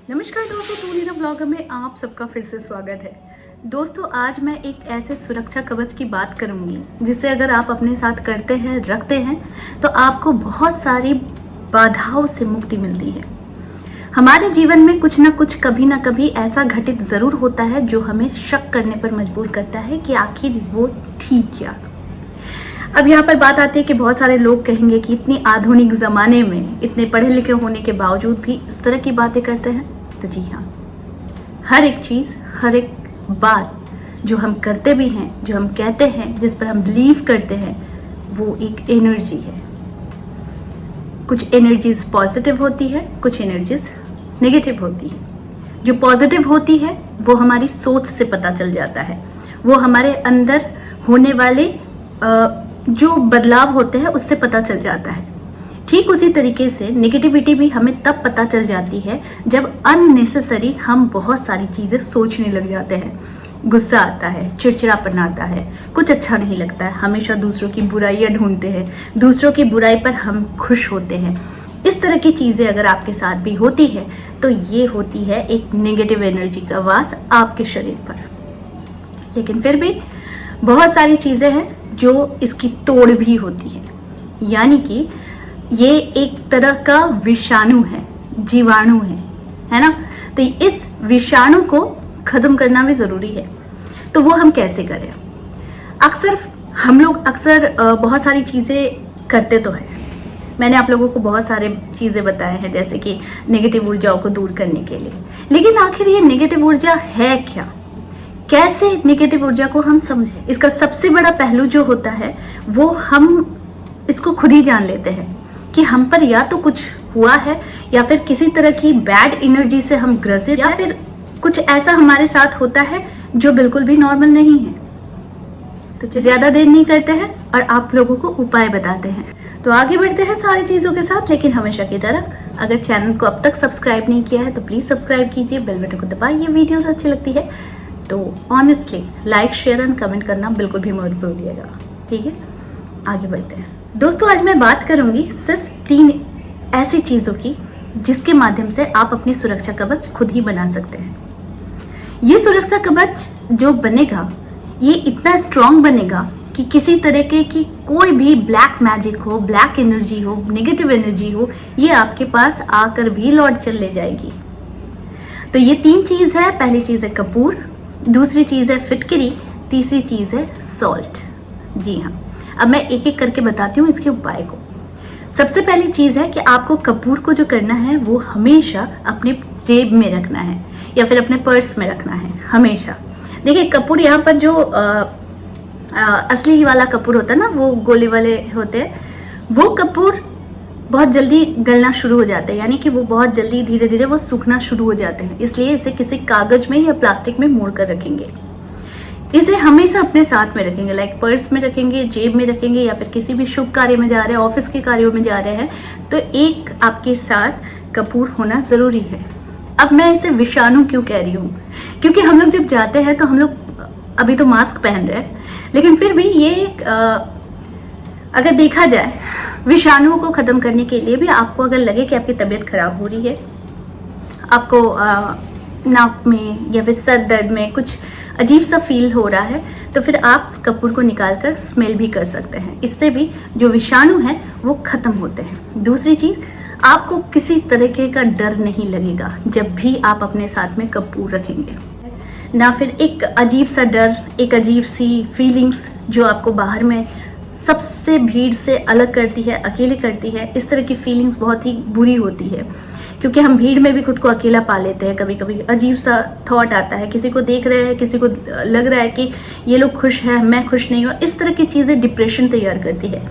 नमस्कार दोस्तों, टूनीरा ब्लॉगर में आप सबका फिर से स्वागत है। दोस्तों, आज मैं एक ऐसे सुरक्षा कवच की बात करूंगी जिसे अगर आप अपने साथ करते हैं, रखते हैं, तो आपको बहुत सारी बाधाओं से मुक्ति मिलती है। हमारे जीवन में कुछ ना कुछ कभी ना कभी ऐसा घटित ज़रूर होता है जो हमें शक करने पर मजबूर करता है कि आखिर वो थी क्या। अब यहाँ पर बात आती है कि बहुत सारे लोग कहेंगे कि इतनी आधुनिक ज़माने में इतने पढ़े लिखे होने के बावजूद भी इस तरह की बातें करते हैं। तो जी हाँ, हर एक चीज़, हर एक बात जो हम करते भी हैं, जो हम कहते हैं, जिस पर हम बिलीव करते हैं, वो एक एनर्जी है। कुछ एनर्जीज पॉजिटिव होती है, कुछ एनर्जीज नेगेटिव होती है। जो पॉजिटिव होती है वो हमारी सोच से पता चल जाता है, वो हमारे अंदर होने वाले जो बदलाव होते हैं उससे पता चल जाता है। ठीक उसी तरीके से नेगेटिविटी भी हमें तब पता चल जाती है जब अननेसेसरी हम बहुत सारी चीज़ें सोचने लग जाते हैं। गुस्सा आता है, चिड़चिड़ापन आता है, कुछ अच्छा नहीं लगता है, हमेशा दूसरों की बुराइयां ढूंढते हैं, दूसरों की बुराई पर हम खुश होते हैं। इस तरह की चीज़ें अगर आपके साथ भी होती है तो ये होती है एक नेगेटिव एनर्जी का वास आपके शरीर पर। लेकिन फिर भी बहुत सारी चीज़ें हैं जो इसकी तोड़ भी होती है, यानी कि ये एक तरह का विषाणु है, जीवाणु है ना। तो इस विषाणु को खत्म करना भी ज़रूरी है। तो वो हम कैसे करें? हम लोग अक्सर बहुत सारी चीज़ें करते तो हैं। मैंने आप लोगों को बहुत सारे चीज़ें बताए हैं, जैसे कि नेगेटिव ऊर्जाओं को दूर करने के लिए। लेकिन आखिर ये नेगेटिव ऊर्जा है क्या? कैसे नेगेटिव ऊर्जा को हम समझें? इसका सबसे बड़ा पहलू जो होता है वो हम इसको खुद ही जान लेते हैं कि हम पर या तो कुछ हुआ है, या फिर किसी तरह की बैड एनर्जी से हम ग्रसित, या फिर कुछ ऐसा हमारे साथ होता है जो बिल्कुल भी नॉर्मल नहीं है। तो ज़्यादा देर नहीं करते हैं और आप लोगों को उपाय बताते हैं। तो आगे बढ़ते हैं सारी चीज़ों के साथ। लेकिन हमेशा की तरह अगर चैनल को अब तक सब्सक्राइब नहीं किया है तो प्लीज़ सब्सक्राइब कीजिए, बेल बटन को दबाइए। वीडियोस अच्छी लगती है तो honestly like, share and comment करना बिल्कुल भी मत भूलिएगा, ठीक है? आगे बढ़ते हैं दोस्तों। आज मैं बात करूंगी सिर्फ 3 ऐसी चीज़ों की जिसके माध्यम से आप अपनी सुरक्षा कवच खुद ही बना सकते हैं। ये सुरक्षा कवच जो बनेगा ये इतना स्ट्रांग बनेगा कि किसी तरीके की कोई भी ब्लैक मैजिक हो, ब्लैक एनर्जी हो, नेगेटिव एनर्जी हो, ये आपके पास आकर भी लौट चले जाएगी। तो ये 3 चीज़ है। पहली चीज़ है कपूर, दूसरी चीज़ है फिटकरी, तीसरी चीज़ है सॉल्ट। जी हाँ, अब मैं एक एक करके बताती हूँ इसके उपाय को। सबसे पहली चीज़ है कि आपको कपूर को जो करना है वो हमेशा अपने जेब में रखना है या फिर अपने पर्स में रखना है हमेशा। देखिए, कपूर यहाँ पर जो असली वाला कपूर होता है ना, वो गोले वाले होते हैं, वो कपूर बहुत जल्दी गलना शुरू हो जाते हैं, यानी कि वो बहुत जल्दी धीरे धीरे वो सूखना शुरू हो जाते हैं। इसलिए इसे किसी कागज में या प्लास्टिक में मोड़ कर रखेंगे। इसे हमेशा अपने साथ में रखेंगे, लाइक पर्स में रखेंगे, जेब में रखेंगे, या फिर किसी भी शुभ कार्य में जा रहे हैं, ऑफिस के कार्यों में जा रहे हैं, तो एक आपके साथ कपूर होना ज़रूरी है। अब मैं इसे विषाणु क्यों कह रही हूँ? क्योंकि हम लोग जब जाते हैं तो हम लोग अभी तो मास्क पहन रहे हैं, लेकिन फिर भी ये एक अगर देखा जाए विषाणुओं को ख़त्म करने के लिए भी आपको अगर लगे कि आपकी तबीयत खराब हो रही है, आपको नाक में या फिर सर दर्द में कुछ अजीब सा फील हो रहा है, तो फिर आप कपूर को निकाल कर स्मेल भी कर सकते हैं। इससे भी जो विषाणु है वो ख़त्म होते हैं। दूसरी चीज़, आपको किसी तरीके का डर नहीं लगेगा जब भी आप अपने साथ में कपूर रखेंगे, ना फिर एक अजीब सा डर, एक अजीब सी फीलिंग्स जो आपको बाहर में सबसे भीड़ से अलग करती है, अकेले करती है। इस तरह की फीलिंग्स बहुत ही बुरी होती है, क्योंकि हम भीड़ में भी खुद को अकेला पा लेते हैं। कभी कभी अजीब सा थॉट आता है, किसी को देख रहे हैं, किसी को लग रहा है कि ये लोग खुश हैं, मैं खुश नहीं हूँ। इस तरह की चीज़ें डिप्रेशन तैयार करती है।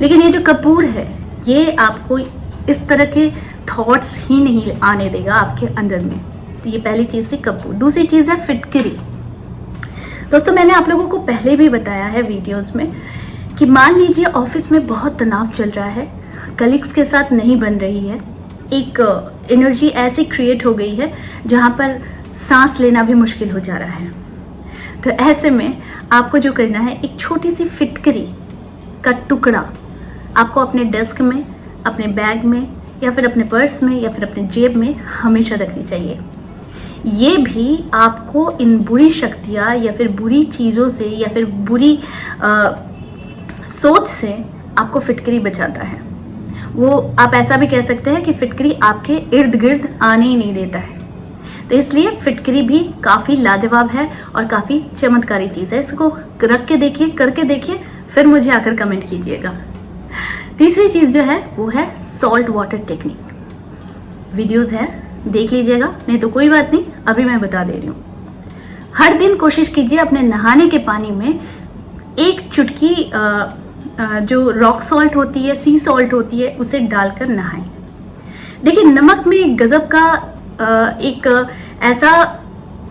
लेकिन ये जो कपूर है ये आपको इस तरह के थॉट्स ही नहीं आने देगा आपके अंदर में। तो ये पहली चीज़ थी कपूर। दूसरी चीज़ है फिटकरी। दोस्तों, मैंने आप लोगों को पहले भी बताया है वीडियोज़ में कि मान लीजिए ऑफिस में बहुत तनाव चल रहा है, कलीग्स के साथ नहीं बन रही है, एक एनर्जी ऐसी क्रिएट हो गई है जहाँ पर सांस लेना भी मुश्किल हो जा रहा है। तो ऐसे में आपको जो करना है, एक छोटी सी फिटकरी का टुकड़ा आपको अपने डेस्क में, अपने बैग में या फिर अपने पर्स में या फिर अपने जेब में हमेशा रखनी चाहिए। ये भी आपको इन बुरी शक्तियाँ या फिर बुरी चीज़ों से या फिर बुरी सोच से आपको फिटकरी बचाता है। वो आप ऐसा भी कह सकते हैं कि फिटकरी आपके इर्द गिर्द आने ही नहीं देता है। तो इसलिए फिटकरी भी काफ़ी लाजवाब है और काफ़ी चमत्कारी चीज़ है। इसको रख के देखिए, करके देखिए, फिर मुझे आकर कमेंट कीजिएगा। तीसरी चीज़ जो है वो है सॉल्ट वाटर टेक्निक। वीडियोज़ है, देख लीजिएगा, नहीं तो कोई बात नहीं, अभी मैं बता दे रही हूँ। हर दिन कोशिश कीजिए अपने नहाने के पानी में एक चुटकी जो रॉक सॉल्ट होती है, सी सॉल्ट होती है, उसे डालकर नहाएं। देखिए, नमक में एक गजब का एक ऐसा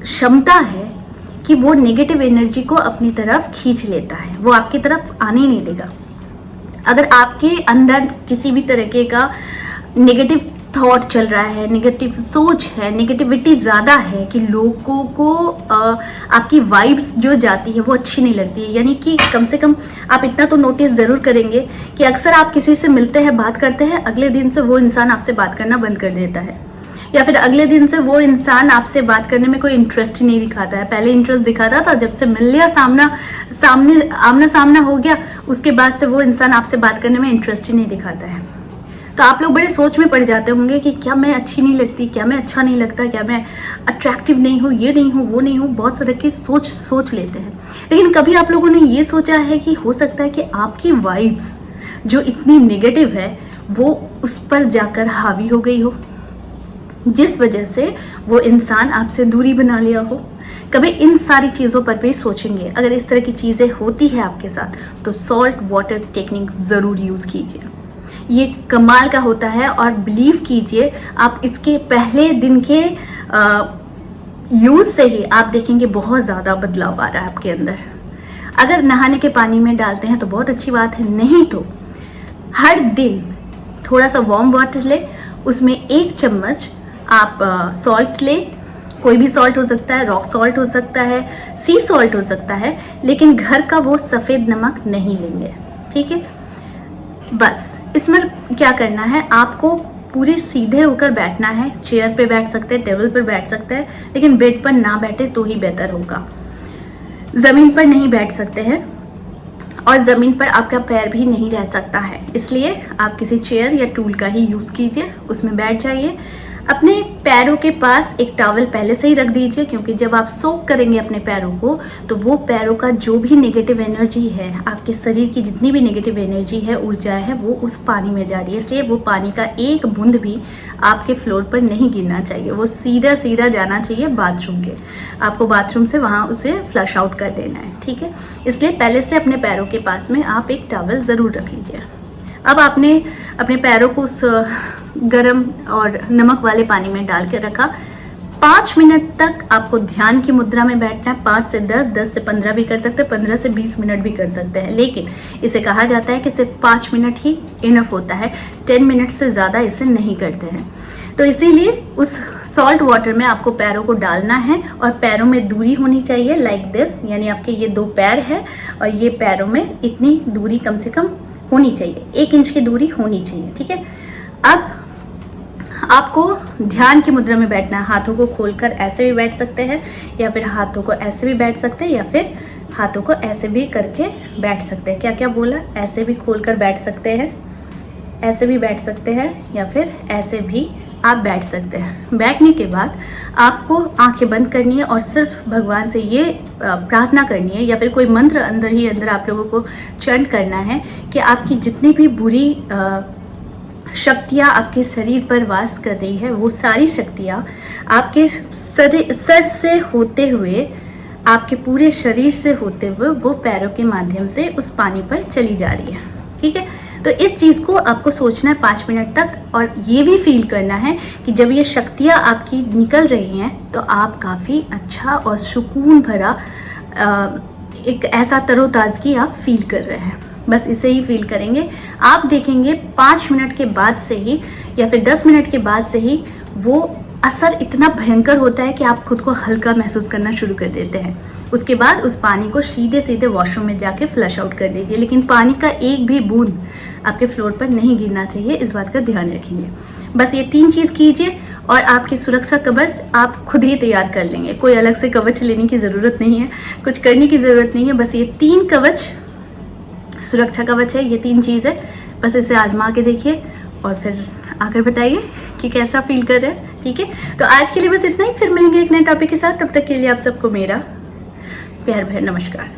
क्षमता है कि वो नेगेटिव एनर्जी को अपनी तरफ खींच लेता है, वो आपकी तरफ आने ही नहीं देगा। अगर आपके अंदर किसी भी तरीके का नेगेटिव थॉट चल रहा है, नेगेटिव सोच है, नेगेटिविटी ज़्यादा है कि लोगों को आपकी वाइब्स जो जाती है वो अच्छी नहीं लगती है, यानी कि कम से कम आप इतना तो नोटिस ज़रूर करेंगे कि अक्सर आप किसी से मिलते हैं, बात करते हैं, अगले दिन से वो इंसान आपसे बात करना बंद कर देता है, या फिर अगले दिन से वो इंसान आपसे बात करने में कोई इंटरेस्ट ही नहीं दिखाता है। पहले इंटरेस्ट दिखाता था, जब से मिल लिया, आमना सामना हो गया, उसके बाद से वो इंसान आपसे बात करने में इंटरेस्ट ही नहीं दिखाता है। तो आप लोग बड़े सोच में पड़ जाते होंगे कि क्या मैं अच्छी नहीं लगती, क्या मैं अच्छा नहीं लगता, क्या मैं अट्रैक्टिव नहीं हूँ, ये नहीं हूँ, वो नहीं हूँ, बहुत सारे की सोच लेते हैं। लेकिन कभी आप लोगों ने ये सोचा है कि हो सकता है कि आपकी वाइब्स जो इतनी नेगेटिव है वो उस पर जाकर हावी हो गई हो, जिस वजह से वो इंसान आपसे दूरी बना लिया हो? कभी इन सारी चीज़ों पर भी सोचेंगे। अगर इस तरह की चीज़ें होती है आपके साथ तो सॉल्ट वाटर टेक्निक ज़रूर यूज़ कीजिए। ये कमाल का होता है और बिलीव कीजिए, आप इसके पहले दिन के यूज़ से ही आप देखेंगे बहुत ज़्यादा बदलाव आ रहा है आपके अंदर। अगर नहाने के पानी में डालते हैं तो बहुत अच्छी बात है, नहीं तो हर दिन थोड़ा सा वार्म वाटर ले, उसमें 1 चम्मच आप सॉल्ट ले, कोई भी सॉल्ट हो सकता है, रॉक सॉल्ट हो सकता है, सी सॉल्ट हो सकता है, लेकिन घर का वो सफ़ेद नमक नहीं लेंगे, ठीक है। बस इसमें क्या करना है, आपको पूरे सीधे होकर बैठना है। चेयर पे बैठ सकते हैं, टेबल पर बैठ सकते हैं, लेकिन बेड पर ना बैठे तो ही बेहतर होगा। ज़मीन पर नहीं बैठ सकते हैं और ज़मीन पर आपका पैर भी नहीं रह सकता है, इसलिए आप किसी चेयर या टूल का ही यूज़ कीजिए, उसमें बैठ जाइए। अपने पैरों के पास एक टॉवल पहले से ही रख दीजिए, क्योंकि जब आप सोक करेंगे अपने पैरों को तो वो पैरों का जो भी नेगेटिव एनर्जी है, आपके शरीर की जितनी भी नेगेटिव एनर्जी है, ऊर्जा है, वो उस पानी में जा रही है। इसलिए वो पानी का एक बूंद भी आपके फ्लोर पर नहीं गिरना चाहिए, वो सीधा सीधा जाना चाहिए बाथरूम के। आपको बाथरूम से वहाँ उसे फ्लश आउट कर देना है, ठीक है। इसलिए पहले से अपने पैरों के पास में आप एक टॉवल ज़रूर रख लीजिए। अब आपने अपने पैरों को उस गरम और नमक वाले पानी में डाल के रखा। 5 मिनट तक आपको ध्यान की मुद्रा में बैठना है। 5 से 10, 10 से 15 भी कर सकते हैं, 15 से 20 मिनट भी कर सकते हैं, लेकिन इसे कहा जाता है कि सिर्फ 5 मिनट ही इनफ होता है, 10 मिनट से ज़्यादा इसे नहीं करते हैं। तो इसीलिए उस सॉल्ट वाटर में आपको पैरों को डालना है और पैरों में दूरी होनी चाहिए, लाइक दिस, यानी आपके ये 2 पैर है और ये पैरों में इतनी दूरी कम से कम होनी चाहिए, 1 इंच की दूरी होनी चाहिए, ठीक है। अब आपको ध्यान की मुद्रा में बैठना है। हाथों को खोलकर ऐसे भी बैठ सकते हैं, या फिर हाथों को ऐसे भी बैठ सकते हैं, या फिर हाथों को ऐसे भी करके बैठ सकते हैं। क्या क्या बोला? ऐसे भी खोलकर बैठ सकते हैं, ऐसे भी बैठ सकते हैं, या फिर ऐसे भी आप बैठ सकते हैं। बैठने के बाद आपको आंखें बंद करनी है और सिर्फ भगवान से ये प्रार्थना करनी है, या फिर कोई मंत्र अंदर ही अंदर आप लोगों को चंट करना है कि आपकी जितनी भी बुरी शक्तियाँ आपके शरीर पर वास कर रही है, वो सारी शक्तियाँ आपके सर से होते हुए, आपके पूरे शरीर से होते हुए वो पैरों के माध्यम से उस पानी पर चली जा रही है, ठीक है। तो इस चीज़ को आपको सोचना है 5 मिनट तक, और ये भी फील करना है कि जब ये शक्तियाँ आपकी निकल रही हैं तो आप काफ़ी अच्छा और सुकून भरा एक ऐसा तरोताज़गी आप फील कर रहे हैं। बस इसे ही फील करेंगे। आप देखेंगे 5 मिनट के बाद से ही या फिर 10 मिनट के बाद से ही वो असर इतना भयंकर होता है कि आप खुद को हल्का महसूस करना शुरू कर देते हैं। उसके बाद उस पानी को सीधे सीधे वॉशरूम में जाके फ्लश आउट कर दीजिए, लेकिन पानी का एक भी बूंद आपके फ्लोर पर नहीं गिरना चाहिए, इस बात का ध्यान रखेंगे। बस ये 3 चीज़ कीजिए और आपकी सुरक्षा कवच आप खुद ही तैयार कर लेंगे। कोई अलग से कवच लेने की ज़रूरत नहीं है, कुछ करने की ज़रूरत नहीं है। बस ये 3 कवच सुरक्षा कवच है, ये 3 चीज़ है। बस इसे आजमा के देखिए और फिर आकर बताइए कि कैसा फील कर रहे हैं। ठीक है, तो आज के लिए बस इतना ही। फिर मिलेंगे एक नए टॉपिक के साथ। तब तक के लिए आप सबको मेरा प्यार भरा नमस्कार।